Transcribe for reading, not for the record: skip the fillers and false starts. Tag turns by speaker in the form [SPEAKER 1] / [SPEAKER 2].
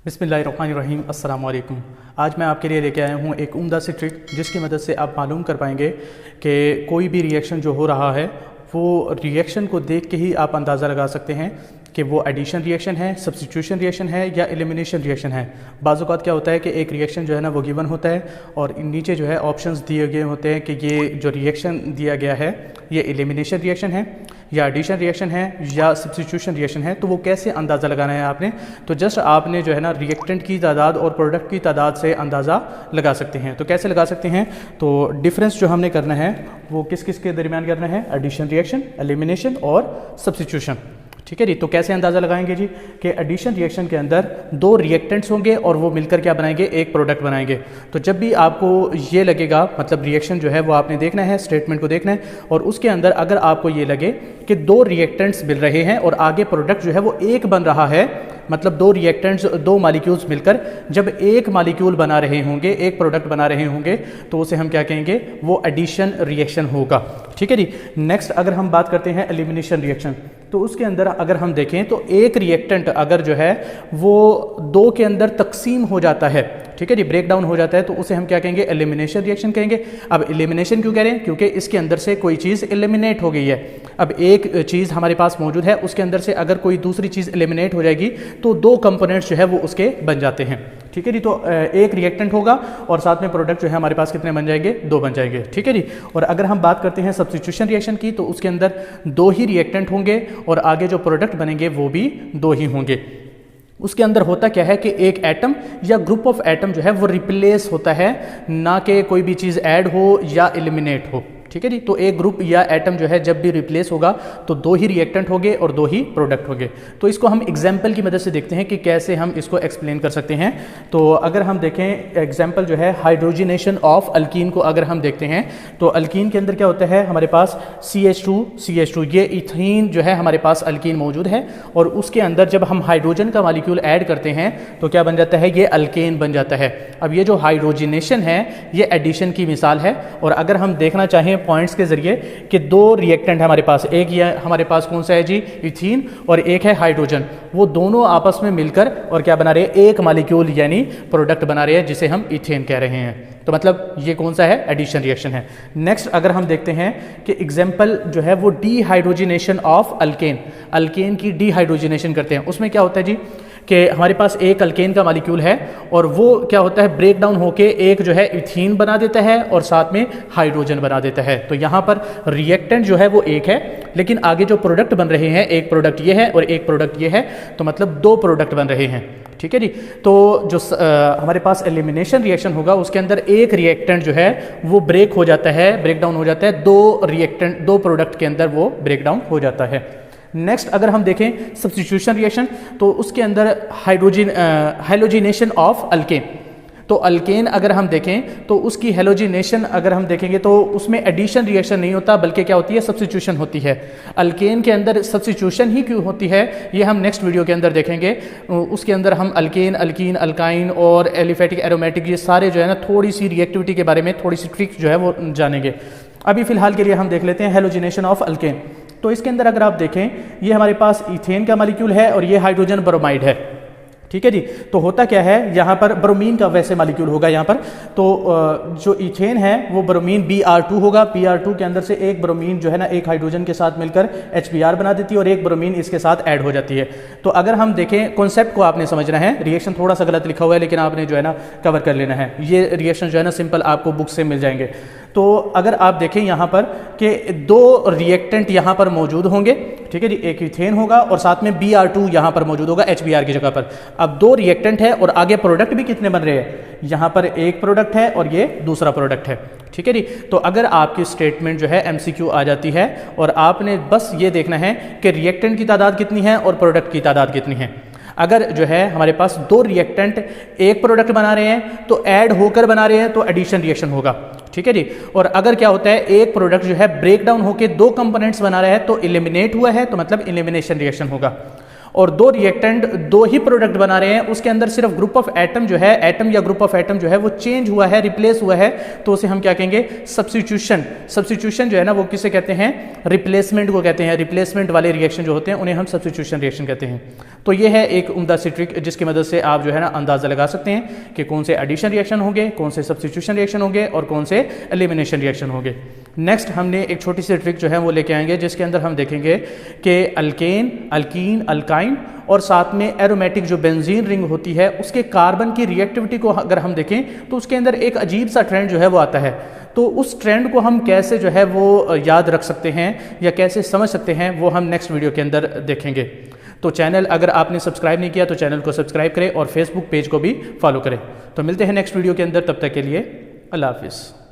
[SPEAKER 1] बिस्मिल्लाहिर्रहमानिर्रहीम अस्सलाम वालेकुम। आज मैं आपके लिए लेके आया हूँ एक उम्दा सी ट्रिक जिसकी मदद से आप मालूम कर पाएंगे कि कोई भी रिएक्शन जो हो रहा है वो रिएक्शन को देख के ही आप अंदाज़ा लगा सकते हैं कि वो एडिशन रिएक्शन है, सब्स्टिट्यूशन रिएक्शन है या एलिमिनेशन रिएक्शन है। बाज़ औक़ात क्या होता है कि एक रिएक्शन जो है ना वो गिवन होता है और नीचे जो है ऑप्शंस दिए गए होते हैं कि ये जो रिएक्शन दिया गया है ये एलिमिनेशन रिएक्शन है या एडिशन रिएक्शन है या सब्स्टिट्यूशन रिएक्शन है। तो वो कैसे अंदाज़ा लगाना है आपने, तो जस्ट आपने जो है ना रिएक्टेंट की तादाद और प्रोडक्ट की तादाद से अंदाज़ा लगा सकते हैं। तो कैसे लगा सकते हैं, तो डिफरेंस जो हमने करना है वो किस किस के दरमियान करना है, एडिशन रिएक्शन, एलिमिनेशन और सब्स्टिट्यूशन। ठीक है जी। तो कैसे अंदाज़ा लगाएंगे जी कि एडिशन रिएक्शन के अंदर दो रिएक्टेंट्स होंगे और वो मिलकर क्या बनाएंगे, एक प्रोडक्ट बनाएंगे। तो जब भी आपको ये लगेगा, मतलब रिएक्शन जो है वो आपने देखना है, स्टेटमेंट को देखना है और उसके अंदर अगर आपको ये लगे कि दो रिएक्टेंट्स मिल रहे हैं और आगे प्रोडक्ट जो है वो एक बन रहा है, मतलब दो रिएक्टेंट्स, दो मॉलिक्यूल्स मिलकर जब एक मॉलिक्यूल बना रहे होंगे, एक प्रोडक्ट बना रहे होंगे, तो उसे हम क्या कहेंगे, वो एडिशन रिएक्शन होगा। ठीक है जी। नेक्स्ट अगर हम बात करते हैं एलिमिनेशन रिएक्शन, तो उसके अंदर अगर हम देखें तो एक रिएक्टेंट अगर जो है वो दो के अंदर तकसीम हो जाता है, ठीक है जी, ब्रेक डाउन हो जाता है, तो उसे हम क्या कहेंगे, एलिमिनेशन रिएक्शन कहेंगे। अब एलिमिनेशन क्यों कह रहे हैं, क्योंकि इसके अंदर से कोई चीज़ एलिमिनेट हो गई है। अब एक चीज़ हमारे पास मौजूद है, उसके अंदर से अगर कोई दूसरी चीज़ एलिमिनेट हो जाएगी तो दो कंपोनेंट्स जो है वो उसके बन जाते हैं। ठीक है जी। तो एक रिएक्टेंट होगा और साथ में प्रोडक्ट जो है हमारे पास कितने बन जाएंगे, दो बन जाएंगे। ठीक है जी। और अगर हम बात करते हैं सब्स्टिट्यूशन रिएक्शन की, तो उसके अंदर दो ही रिएक्टेंट होंगे और आगे जो प्रोडक्ट बनेंगे वो भी दो ही होंगे। उसके अंदर होता क्या है कि एक एटम या ग्रुप ऑफ एटम जो है वो रिप्लेस होता है, ना कि कोई भी चीज़ ऐड हो या एलिमिनेट हो। ठीक है जी। तो एक ग्रुप या एटम जो है जब भी रिप्लेस होगा तो दो ही रिएक्टेंट होंगे और दो ही प्रोडक्ट होंगे। तो इसको हम एग्जाम्पल की मदद से देखते हैं कि कैसे हम इसको एक्सप्लेन कर सकते हैं। तो अगर हम देखें एग्जाम्पल जो है हाइड्रोजिनेशन ऑफ अल्कीन को अगर हम देखते हैं, तो अल्कीन के अंदर क्या होता है, हमारे पास CH2 ये इथीन जो है हमारे पास अल्कीन मौजूद है और उसके अंदर जब हम हाइड्रोजन का मॉलिक्यूल ऐड करते हैं तो क्या बन जाता है, ये अल्केन बन जाता है। अब ये जो हाइड्रोजिनेशन है ये एडिशन की मिसाल है। और अगर हम देखना चाहें पॉइंट्स के जरिए कि दो रिएक्टेंट है हमारे पास, एक ये हमारे पास कौन सा है जी, इथीन, और एक है हाइड्रोजन, वो दोनों आपस में मिलकर और क्या बना रहे हैं, एक मॉलिक्यूल यानी प्रोडक्ट बना रहे हैं जिसे हम इथेन कह रहे हैं। तो मतलब ये कौन सा है, एडिशन रिएक्शन है। नेक्स्ट अगर हम देखते हैं कि एग्जाम्पल जो है वो डीहाइड्रोजिनेशन ऑफ अल्केन, अल्केन की डीहाइड्रोजिनेशन करते हैं, उसमें क्या होता है जी कि हमारे पास एक अल्केन का मॉलिक्यूल है और वो क्या होता है, ब्रेक डाउन होके एक जो है इथीन बना देता है और साथ में हाइड्रोजन बना देता है। तो यहाँ पर रिएक्टेंट जो है वो एक है, लेकिन आगे जो प्रोडक्ट बन रहे हैं, एक प्रोडक्ट ये है और एक प्रोडक्ट ये है, तो मतलब दो प्रोडक्ट बन रहे हैं। ठीक है जी। तो जो हमारे पास एलिमिनेशन रिएक्शन होगा उसके अंदर एक रिएक्टेंट जो है वो ब्रेक हो जाता है, ब्रेक डाउन हो जाता है, दो प्रोडक्ट के अंदर वो ब्रेक डाउन हो जाता है। नेक्स्ट अगर हम देखें सब्स्टिट्यूशन रिएक्शन, तो उसके अंदर हैलोजिनेशन ऑफ अल्केन, तो अल्केन अगर हम देखें तो उसकी हैलोजिनेशन अगर हम देखेंगे तो उसमें एडिशन रिएक्शन नहीं होता, बल्कि क्या होती है, सब्स्टिट्यूशन होती है। अल्केन के अंदर सब्स्टिट्यूशन ही क्यों होती है ये हम नेक्स्ट वीडियो के अंदर देखेंगे। उसके अंदर हम अल्केन, अल्कीन, अल्काइन और एलिफेटिक, एरोमेटिक, ये सारे जो है ना थोड़ी सी रिएक्टिविटी के बारे में थोड़ी सी ट्रिक जो है वो जानेंगे। अभी फिलहाल के लिए हम देख लेते हैं हैलोजिनेशन ऑफ अल्केन। तो इसके अंदर अगर आप देखें ये हमारे पास इथेन का मॉलिक्यूल है और ये हाइड्रोजन ब्रोमाइड है। ठीक है जी। तो होता क्या है, यहाँ पर ब्रोमीन का वैसे मॉलिक्यूल होगा यहाँ पर, तो जो इथेन है वो ब्रोमीन Br2 होगा। Br2 के अंदर से एक ब्रोमीन जो है ना एक हाइड्रोजन के साथ मिलकर HBr बना देती है और एक ब्रोमीन इसके साथ ऐड हो जाती है। तो अगर हम देखें, कॉन्सेप्ट को आपने समझना है, रिएक्शन थोड़ा सा गलत लिखा हुआ है लेकिन आपने जो है ना कवर कर लेना है। ये रिएक्शन जो है ना सिंपल आपको बुक से मिल जाएंगे। तो अगर आप देखें यहाँ पर कि दो रिएक्टेंट यहाँ पर मौजूद होंगे, ठीक है जी, एक इथेन होगा और साथ में Br2 यहाँ पर मौजूद होगा HBr की जगह पर। अब दो रिएक्टेंट है और आगे प्रोडक्ट भी कितने बन रहे हैं, यहाँ पर एक प्रोडक्ट है और ये दूसरा प्रोडक्ट है। ठीक है जी। तो अगर आपकी स्टेटमेंट जो है MCQ आ जाती है और आपने बस ये देखना है कि रिएक्टेंट की तादाद कितनी है और प्रोडक्ट की तादाद कितनी है। अगर जो है हमारे पास दो रिएक्टेंट एक प्रोडक्ट बना रहे हैं तो ऐड होकर बना रहे हैं तो एडिशन रिएक्शन होगा। ठीक है जी। और अगर क्या होता है, एक प्रोडक्ट जो है ब्रेक डाउन होकर दो कंपोनेंट्स बना रहा है तो एलिमिनेट हुआ है, तो मतलब एलिमिनेशन रिएक्शन होगा। और दो रिएक्टेंट दो ही प्रोडक्ट बना रहे हैं, उसके अंदर सिर्फ ग्रुप ऑफ एटम जो है, एटम या ग्रुप ऑफ एटम जो है वो चेंज हुआ है, रिप्लेस हुआ है, तो उसे हम क्या कहेंगे? सब्स्टिट्यूशन। सब्स्टिट्यूशन जो है ना वो किसे कहते हैं? रिप्लेसमेंट को कहते हैं। रिप्लेसमेंट वाले रिएक्शन जो होते हैं उन्हें हम सब्स्टिट्यूशन रिएक्शन कहते हैं। तो ये है एक उम्दा सी ट्रिक जिसकी मदद से आप जो है ना अंदाजा लगा सकते हैं कि कौन से एडिशन रिएक्शन होंगे, कौन से सब्स्टिट्यूशन रिएक्शन होंगे और कौन से एलिमिनेशन रिएक्शन होंगे। नेक्स्ट हमने एक छोटी सी ट्रिक जो है वो लेके आएंगे जिसके अंदर हम देखेंगे कि अल्केन, अल्कीन, अल्काइन और साथ में एरोमेटिक जो बेंजीन रिंग होती है उसके कार्बन की रिएक्टिविटी को अगर हम देखें तो उसके अंदर एक अजीब सा ट्रेंड जो है वो आता है। तो उस ट्रेंड को हम कैसे जो है वो याद रख सकते हैं या कैसे समझ सकते हैं वो हम नेक्स्ट वीडियो के अंदर देखेंगे। तो चैनल अगर आपने सब्सक्राइब नहीं किया तो चैनल को सब्सक्राइब करें और फेसबुक पेज को भी फॉलो करें। तो मिलते हैं नेक्स्ट वीडियो के अंदर, तब तक के लिए अल्लाह हाफिज़।